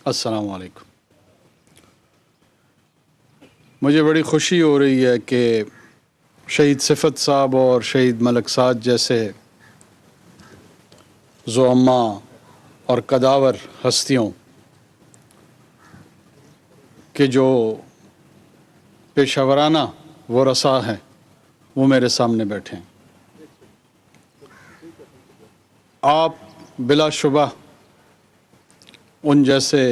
السلام علیکم۔ مجھے بڑی خوشی ہو رہی ہے کہ شہید صفت صاحب اور شہید ملک سعد جیسے زعما اور قداور ہستیوں کہ جو پیشہ ورانہ ورثاء ہیں وہ میرے سامنے بیٹھے ہیں۔ آپ بلا شبہ ان جیسے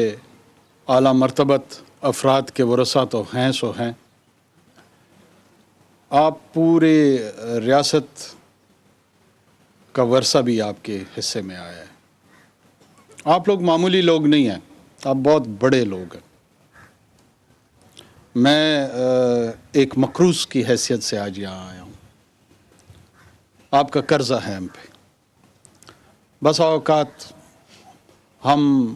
اعلیٰ مرتبت افراد کے ورثاء تو ہیں سو ہیں۔ آپ پورے ریاست کا ورثہ بھی آپ کے حصے میں آیا ہے۔ آپ لوگ معمولی لوگ نہیں ہیں، آپ بہت بڑے لوگ ہیں۔ میں ایک مقروض کی حیثیت سے آج یہاں آیا ہوں۔ آپ کا قرضہ ہے ہم پہ۔ بس اوقات ہم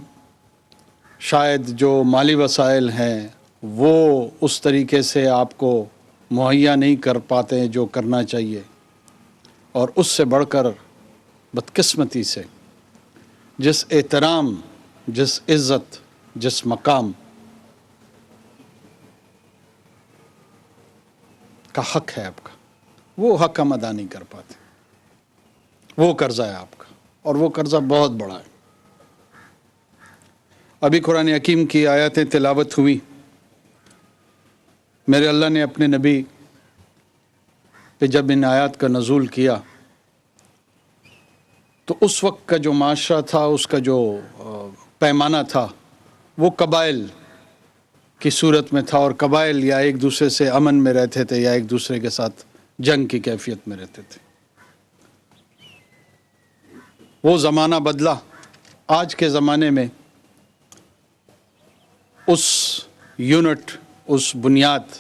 شاید جو مالی وسائل ہیں وہ اس طریقے سے آپ کو مہیا نہیں کر پاتے جو کرنا چاہیے، اور اس سے بڑھ کر بدقسمتی سے جس احترام، جس عزت، جس مقام کا حق ہے آپ کا، وہ حق ہم ادا نہیں کر پاتے۔ وہ قرضہ ہے آپ کا، اور وہ قرضہ بہت بڑا ہے۔ ابھی قرآن حکیم کی آیاتیں تلاوت ہوئی۔ میرے اللہ نے اپنے نبی پہ جب ان آیات کا نزول کیا تو اس وقت کا جو معاشرہ تھا، اس کا جو پیمانہ تھا، وہ قبائل کی صورت میں تھا، اور قبائل یا ایک دوسرے سے امن میں رہتے تھے یا ایک دوسرے کے ساتھ جنگ کی کیفیت میں رہتے تھے۔ وہ زمانہ بدلا۔ آج کے زمانے میں اس یونٹ، اس بنیاد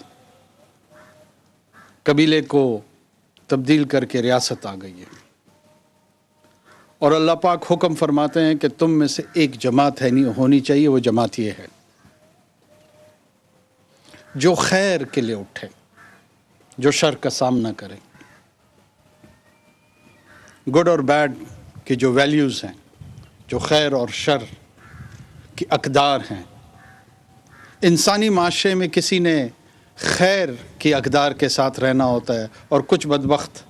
قبیلے کو تبدیل کر کے ریاست آ گئی ہے، اور اللہ پاک حکم فرماتے ہیں کہ تم میں سے ایک جماعت ہے نہیں ہونی چاہیے۔ وہ جماعت یہ ہے جو خیر کے لیے اٹھے، جو شر کا سامنا کرے۔ گڈ اور بیڈ کے جو ویلیوز ہیں، جو خیر اور شر کی اقدار ہیں۔ انسانی معاشرے میں کسی نے خیر کی اقدار کے ساتھ رہنا ہوتا ہے، اور کچھ بدبخت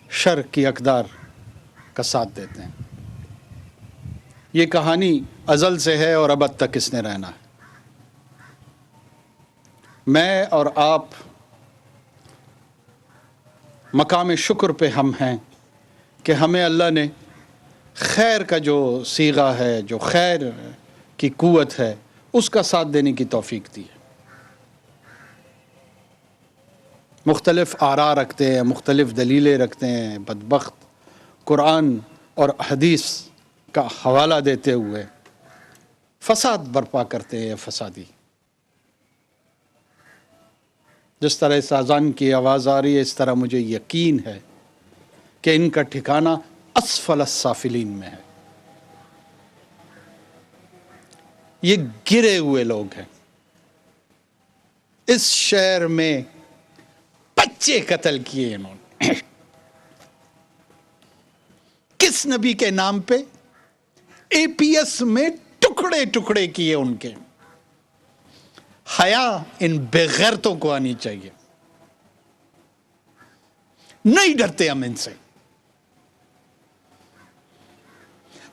شر کی اقدار کا ساتھ دیتے ہیں۔ یہ کہانی ازل سے ہے اور ابد تک اس نے رہنا ہے۔ میں اور آپ مقام شکر پہ ہم ہیں کہ ہمیں اللہ نے خیر کا جو صیغہ ہے، جو خیر کی قوت ہے، اس کا ساتھ دینے کی توفیق دی ہے۔ مختلف آراء رکھتے ہیں، مختلف دلیلیں رکھتے ہیں، بدبخت قرآن اور حدیث کا حوالہ دیتے ہوئے فساد برپا کرتے ہیں، فسادی۔ جس طرح اس اذان کی آواز آ رہی ہے، اس طرح مجھے یقین ہے کہ ان کا ٹھکانہ اسفل السافلین میں ہے۔ یہ گرے ہوئے لوگ ہیں۔ اس شہر میں بچے قتل کیے انہوں نے۔ کس نبی کے نام پہ؟ اے پی ایس میں ٹکڑے ٹکڑے کیے ان کے۔ حیا ان بے غیرتوں کو آنی چاہیے۔ نہیں ڈرتے ہم ان سے۔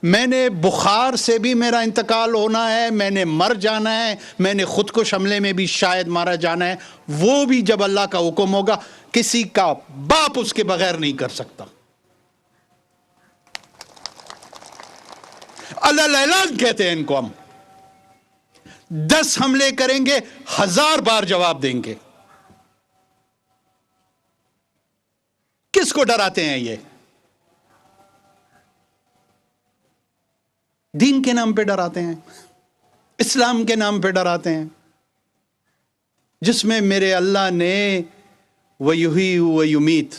میں نے بخار سے بھی میرا انتقال ہونا ہے، میں نے مر جانا ہے، میں نے خودکش حملے میں بھی شاید مارا جانا ہے، وہ بھی جب اللہ کا حکم ہوگا۔ کسی کا باپ اس کے بغیر نہیں کر سکتا۔ اللہ اعلان کہتے ہیں ان کو۔ ہم 10 حملے کریں گے، 1000 بار جواب دیں گے۔ کس کو ڈراتے ہیں یہ؟ دین کے نام پہ ڈراتے ہیں، اسلام کے نام پہ ڈراتے ہیں، جس میں میرے اللہ نے وَيُحْيِي وَيُمِيتُ،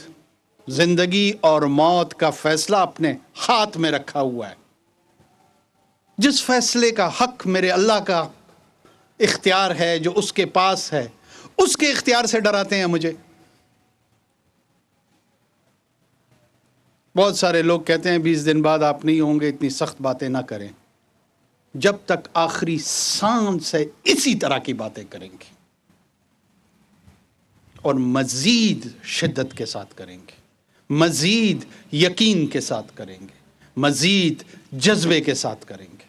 زندگی اور موت کا فیصلہ اپنے ہاتھ میں رکھا ہوا ہے۔ جس فیصلے کا حق میرے اللہ کا اختیار ہے، جو اس کے پاس ہے، اس کے اختیار سے ڈراتے ہیں مجھے۔ بہت سارے لوگ کہتے ہیں 20 دن بعد آپ نہیں ہوں گے، اتنی سخت باتیں نہ کریں۔ جب تک آخری سانس ہے اسی طرح کی باتیں کریں گے اور مزید شدت کے ساتھ کریں گے، مزید یقین کے ساتھ کریں گے، مزید جذبے کے ساتھ کریں گے۔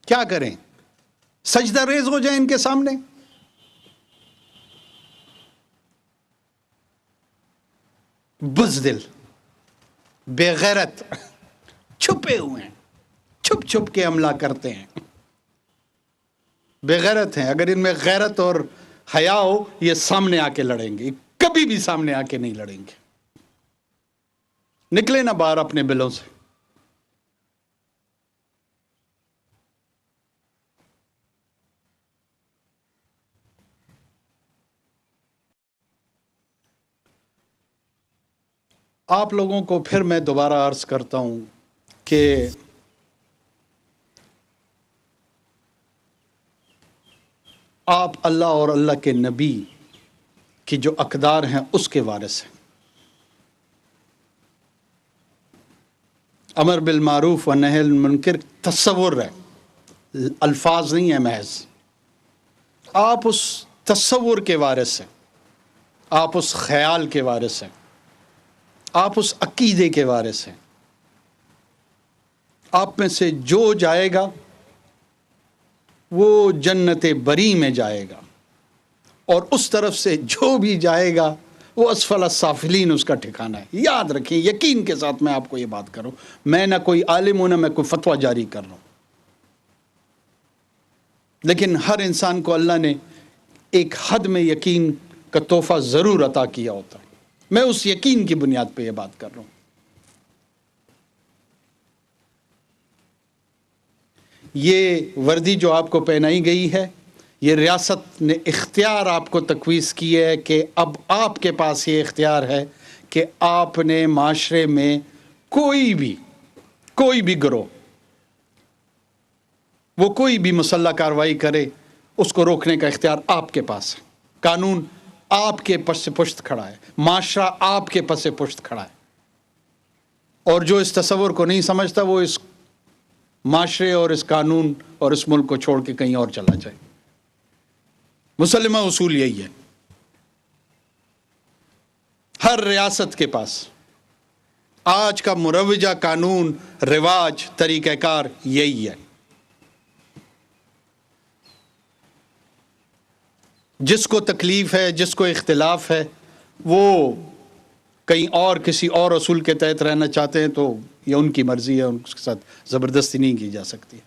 کیا کریں؟ سجدہ ریز ہو جائیں ان کے سامنے؟ بزدل، بے غیرت، چھپے ہوئے ہیں، چھپ چھپ کے حملہ کرتے ہیں، بے غیرت ہیں۔ اگر ان میں غیرت اور حیا ہو یہ سامنے آ کے لڑیں گے، کبھی بھی سامنے آ کے نہیں لڑیں گے۔ نکلے نہ باہر اپنے بلوں سے۔ آپ لوگوں کو پھر میں دوبارہ عرض کرتا ہوں کہ آپ اللہ اور اللہ کے نبی کی جو اقدار ہیں اس کے وارث ہیں۔ امر بالمعروف و نہی عن المنکر تصور ہے، الفاظ نہیں ہیں محض۔ آپ اس تصور کے وارث ہیں، آپ اس خیال کے وارث ہیں، آپ اس عقیدے کے وارث ہیں۔ آپ میں سے جو جائے گا وہ جنت بری میں جائے گا، اور اس طرف سے جو بھی جائے گا وہ اسفل السافلین اس کا ٹھکانہ ہے۔ یاد رکھیں، یقین کے ساتھ میں آپ کو یہ بات کروں، میں نہ کوئی عالم ہوں، نہ میں کوئی فتویٰ جاری کر رہا ہوں، لیکن ہر انسان کو اللہ نے ایک حد میں یقین کا تحفہ ضرور عطا کیا ہوتا ہے۔ میں اس یقین کی بنیاد پہ یہ بات کر رہا ہوں۔ یہ وردی جو آپ کو پہنائی گئی ہے، یہ ریاست نے اختیار آپ کو تقویض کی ہے کہ اب آپ کے پاس یہ اختیار ہے کہ آپ نے معاشرے میں کوئی بھی گروہ، وہ کوئی بھی مسلح کارروائی کرے، اس کو روکنے کا اختیار آپ کے پاس ہے۔ قانون آپ کے پس سے پشت کھڑا ہے، معاشرہ آپ کے پس سے پشت کھڑا ہے، اور جو اس تصور کو نہیں سمجھتا وہ اس معاشرے اور اس قانون اور اس ملک کو چھوڑ کے کہیں اور چلا جائے۔ مسلمہ اصول یہی ہے، ہر ریاست کے پاس آج کا مروجہ قانون، رواج، طریقہ کار یہی ہے۔ جس کو تکلیف ہے، جس کو اختلاف ہے، وہ کہیں اور کسی اور اصول کے تحت رہنا چاہتے ہیں تو یہ ان کی مرضی ہے، ان کے ساتھ زبردستی نہیں کی جا سکتی۔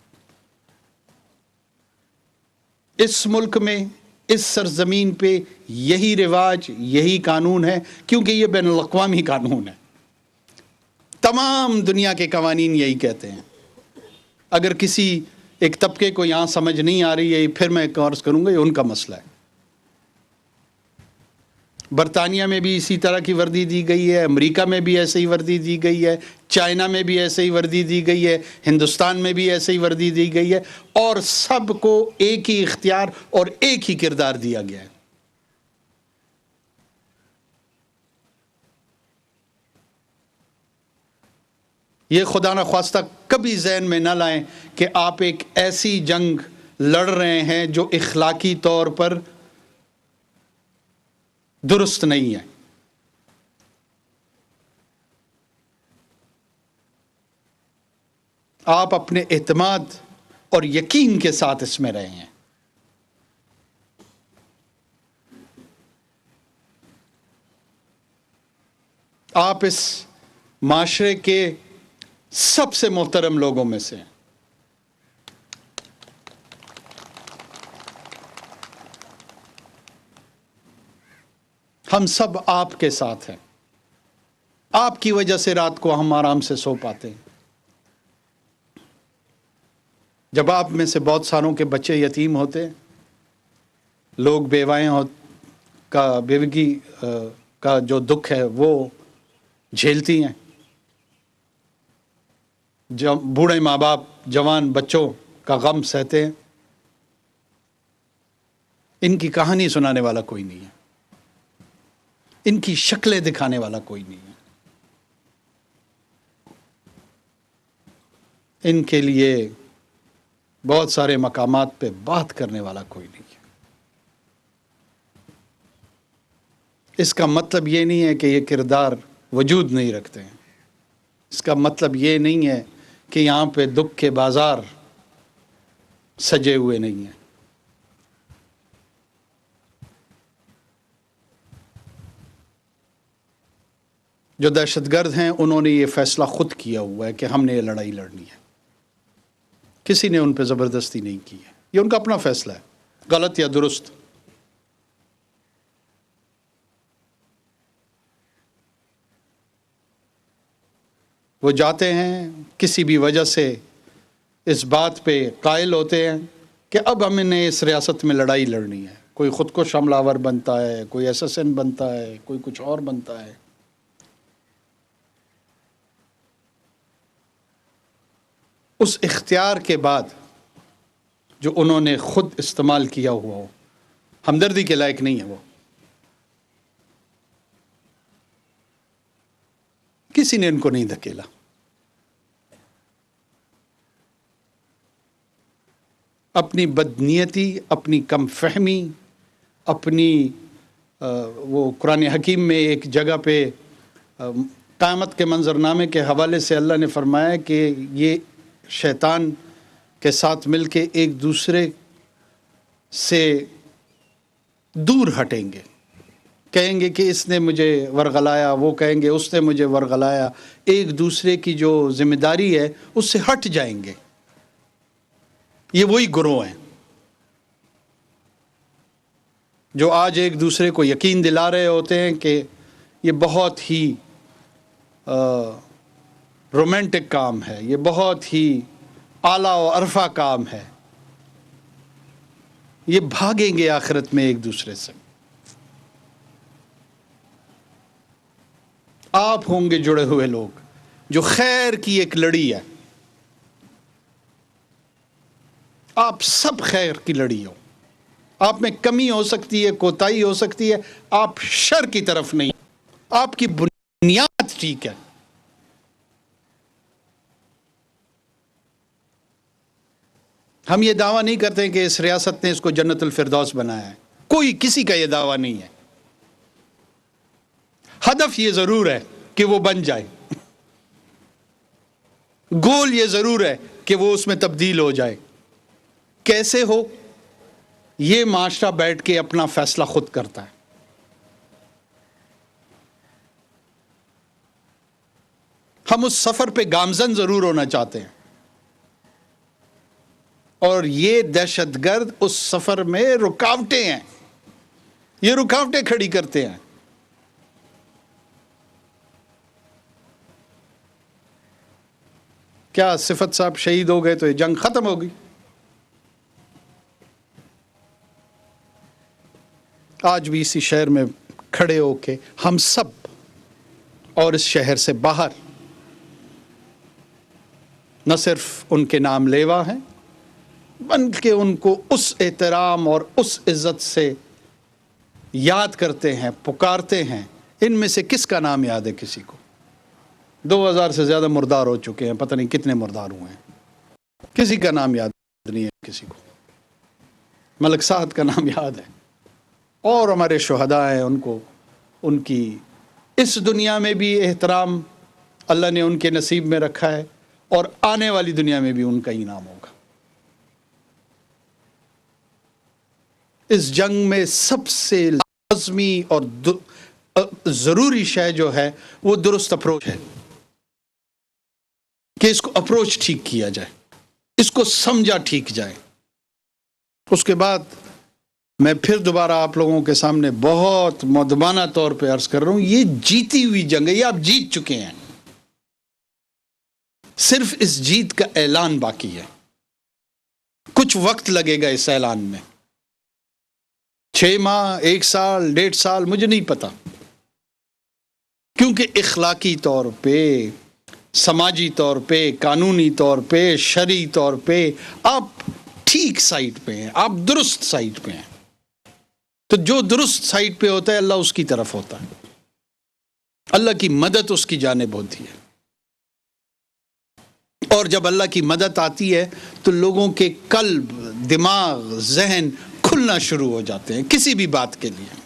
اس ملک میں، اس سرزمین پہ یہی رواج، یہی قانون ہے، کیونکہ یہ بین الاقوامی قانون ہے۔ تمام دنیا کے قوانین یہی کہتے ہیں۔ اگر کسی ایک طبقے کو یہاں سمجھ نہیں آ رہی ہے، پھر میں عرض کروں گا یہ ان کا مسئلہ ہے۔ برطانیہ میں بھی اسی طرح کی وردی دی گئی ہے، امریکہ میں بھی ایسے ہی وردی دی گئی ہے، چائنا میں بھی ایسے ہی وردی دی گئی ہے، ہندوستان میں بھی ایسے ہی وردی دی گئی ہے، اور سب کو ایک ہی اختیار اور ایک ہی کردار دیا گیا ہے۔ یہ خدا نخواستہ کبھی ذہن میں نہ لائیں کہ آپ ایک ایسی جنگ لڑ رہے ہیں جو اخلاقی طور پر درست نہیں ہے۔ آپ اپنے اعتماد اور یقین کے ساتھ اس میں رہے ہیں۔ آپ اس معاشرے کے سب سے محترم لوگوں میں سے ہیں۔ ہم سب آپ کے ساتھ ہیں، آپ کی وجہ سے رات کو ہم آرام سے سو پاتے ہیں۔ جب آپ میں سے بہت ساروں کے بچے یتیم ہوتے ہیں، لوگ بیوائیں بیوگی کا جو دکھ ہے وہ جھیلتی ہیں، جب بوڑھے ماں باپ جوان بچوں کا غم سہتے ہیں، ان کی کہانی سنانے والا کوئی نہیں ہے، ان کی شکلیں دکھانے والا کوئی نہیں ہے۔ ان کے لیے بہت سارے مقامات پہ بات کرنے والا کوئی نہیں ہے۔ اس کا مطلب یہ نہیں ہے کہ یہ کردار وجود نہیں رکھتے ہیں، اس کا مطلب یہ نہیں ہے کہ یہاں پہ دکھ کے بازار سجے ہوئے نہیں ہیں۔ جو دہشت گرد ہیں انہوں نے یہ فیصلہ خود کیا ہوا ہے کہ ہم نے یہ لڑائی لڑنی ہے، کسی نے ان پہ زبردستی نہیں کی ہے، یہ ان کا اپنا فیصلہ ہے، غلط یا درست۔ وہ جاتے ہیں کسی بھی وجہ سے اس بات پہ قائل ہوتے ہیں کہ اب ہم نے اس ریاست میں لڑائی لڑنی ہے، کوئی خود کو حملہ آور بنتا ہے، کوئی ایساسن بنتا ہے، کوئی کچھ اور بنتا ہے۔ اس اختیار کے بعد جو انہوں نے خود استعمال کیا ہوا ہو، ہمدردی کے لائق نہیں ہے، وہ کسی نے ان کو نہیں دھکیلا۔ اپنی بدنیتی، اپنی کم فہمی، اپنی وہ قرآن حکیم میں ایک جگہ پہ قیامت کے منظرنامے کے حوالے سے اللہ نے فرمایا کہ یہ شیطان کے ساتھ مل کے ایک دوسرے سے دور ہٹیں گے، کہیں گے کہ اس نے مجھے ورغلایا، وہ کہیں گے اس نے مجھے ورغلایا، ایک دوسرے کی جو ذمہ داری ہے اس سے ہٹ جائیں گے۔ یہ وہی گروہ ہیں جو آج ایک دوسرے کو یقین دلا رہے ہوتے ہیں کہ یہ بہت ہی رومانٹک کام ہے، یہ بہت ہی اعلیٰ و عرفہ کام ہے، یہ بھاگیں گے آخرت میں ایک دوسرے سے۔ آپ ہوں گے جڑے ہوئے لوگ جو خیر کی ایک لڑی ہے، آپ سب خیر کی لڑی ہو، آپ میں کمی ہو سکتی ہے، کوتاہی ہو سکتی ہے، آپ شر کی طرف نہیں، آپ کی بنیاد ٹھیک ہے۔ ہم یہ دعویٰ نہیں کرتے کہ اس ریاست نے اس کو جنت الفردوس بنایا ہے، کوئی کسی کا یہ دعویٰ نہیں ہے۔ ہدف یہ ضرور ہے کہ وہ بن جائے، گول یہ ضرور ہے کہ وہ اس میں تبدیل ہو جائے۔ کیسے ہو، یہ معاشرہ بیٹھ کے اپنا فیصلہ خود کرتا ہے۔ ہم اس سفر پہ گامزن ضرور ہونا چاہتے ہیں، اور یہ دہشت گرد اس سفر میں رکاوٹیں ہیں، یہ رکاوٹیں کھڑی کرتے ہیں۔ کیا صفت صاحب شہید ہو گئے تو یہ جنگ ختم ہو گئی؟ آج بھی اسی شہر میں کھڑے ہو کے ہم سب اور اس شہر سے باہر نہ صرف ان کے نام لیوا ہیں بلکہ ان کو اس احترام اور اس عزت سے یاد کرتے ہیں، پکارتے ہیں۔ ان میں سے کس کا نام یاد ہے کسی کو؟ 2000 سے زیادہ مردار ہو چکے ہیں، پتہ نہیں کتنے مردار ہوئے ہیں، کسی کا نام یاد نہیں ہے کسی کو۔ ملک سعد کا نام یاد ہے، اور ہمارے شہداء ہیں، ان کو ان کی اس دنیا میں بھی احترام اللہ نے ان کے نصیب میں رکھا ہے، اور آنے والی دنیا میں بھی ان کا ہی نام ہوگا۔ اس جنگ میں سب سے لازمی اور ضروری شے جو ہے وہ درست اپروچ ہے، کہ اس کو اپروچ ٹھیک کیا جائے، اس کو سمجھا ٹھیک جائے۔ اس کے بعد میں پھر دوبارہ آپ لوگوں کے سامنے بہت مؤدبانہ طور پہ عرض کر رہا ہوں، یہ جیتی ہوئی جنگ ہے، یہ آپ جیت چکے ہیں، صرف اس جیت کا اعلان باقی ہے۔ کچھ وقت لگے گا اس اعلان میں، 6 ماہ، 1 سال، 1.5 سال، مجھے نہیں پتا، کیونکہ اخلاقی طور پہ، سماجی طور پہ، قانونی طور پہ، شرعی طور پہ آپ ٹھیک سائٹ پہ ہیں، آپ درست سائٹ پہ ہیں۔ تو جو درست سائٹ پہ ہوتا ہے اللہ اس کی طرف ہوتا ہے، اللہ کی مدد اس کی جانب ہوتی ہے۔ اور جب اللہ کی مدد آتی ہے تو لوگوں کے قلب، دماغ، ذہن کھلنا شروع ہو جاتے ہیں کسی بھی بات کے لیے،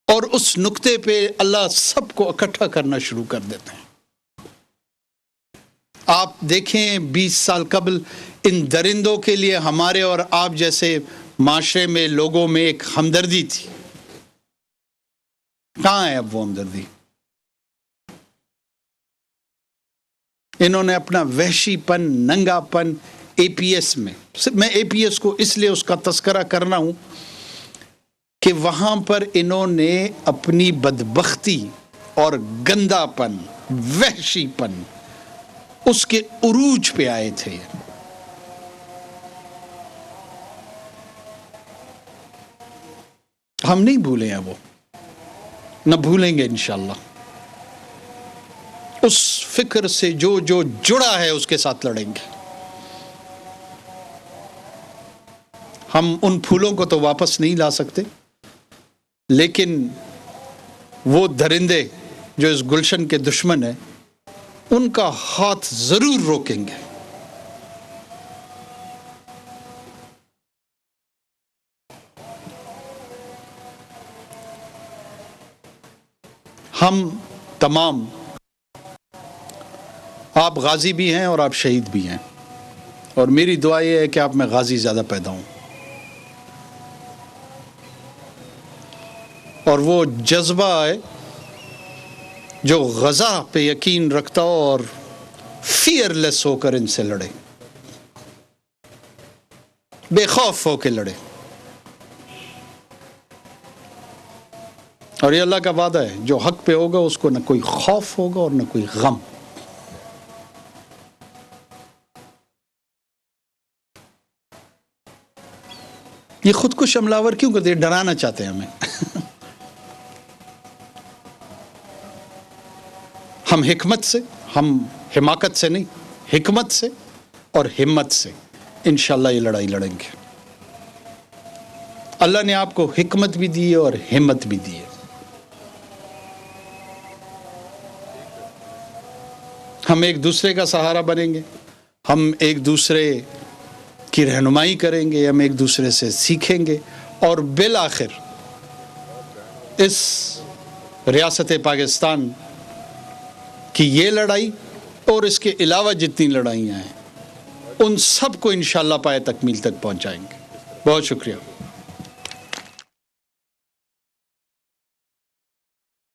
اور اس نقطے پہ اللہ سب کو اکٹھا کرنا شروع کر دیتے ہیں۔ آپ دیکھیں 20 سال قبل ان درندوں کے لیے ہمارے اور آپ جیسے معاشرے میں لوگوں میں ایک ہمدردی تھی، کہاں ہے اب وہ ہمدردی؟ انہوں نے اپنا وحشی پن، ننگا پن اے پی ایس میں اے پی ایس کو اس لیے اس کا تذکرہ کرنا ہوں کہ وہاں پر انہوں نے اپنی بدبختی اور گندا پن، وحشی پن، اس کے عروج پہ آئے تھے۔ ہم نہیں بھولے ہیں، وہ نہ بھولیں گے انشاءاللہ۔ اس فکر سے جو جڑا ہے اس کے ساتھ لڑیں گے۔ ہم ان پھولوں کو تو واپس نہیں لا سکتے، لیکن وہ درندے جو اس گلشن کے دشمن ہیں ان کا ہاتھ ضرور روکیں گے۔ ہم تمام، آپ غازی بھی ہیں اور آپ شہید بھی ہیں، اور میری دعا یہ ہے کہ آپ میں غازی زیادہ پیدا ہوں، اور وہ جذبہ ہے جو غزہ پہ یقین رکھتا ہو اور فیئر لیس ہو کر ان سے لڑے، بے خوف ہو کے لڑے۔ اور یہ اللہ کا وعدہ ہے، جو حق پہ ہوگا اس کو نہ کوئی خوف ہوگا اور نہ کوئی غم۔ یہ خودکش حملہ کیوں کرتے ہیں؟ ڈرانا چاہتے ہیں ہمیں۔ ہم حکمت سے، ہم حماقت سے نہیں، حکمت سے اور ہمت سے انشاءاللہ یہ لڑائی لڑیں گے۔ اللہ نے آپ کو حکمت بھی دی ہے اور ہمت بھی دی ہے۔ ہم ایک دوسرے کا سہارا بنیں گے، ہم ایک دوسرے کی رہنمائی کریں گے، ہم ایک دوسرے سے سیکھیں گے، اور بالآخر اس ریاست پاکستان کی یہ لڑائی اور اس کے علاوہ جتنی لڑائیاں ہیں ان سب کو انشاءاللہ پائے تکمیل تک پہنچائیں گے۔ بہت شکریہ۔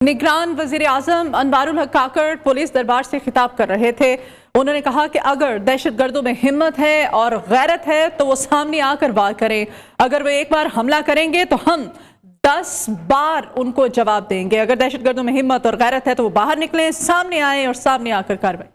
نگران وزیر اعظم انوار الحق کاکڑ پولیس دربار سے خطاب کر رہے تھے۔ انہوں نے کہا کہ اگر دہشت گردوں میں ہمت ہے اور غیرت ہے تو وہ سامنے آ کر وار کریں، اگر وہ ایک بار حملہ کریں گے تو ہم 10 بار ان کو جواب دیں گے۔ اگر دہشت گردوں میں ہمت اور غیرت ہے تو وہ باہر نکلیں، سامنے آئیں اور سامنے آ کر کارروائی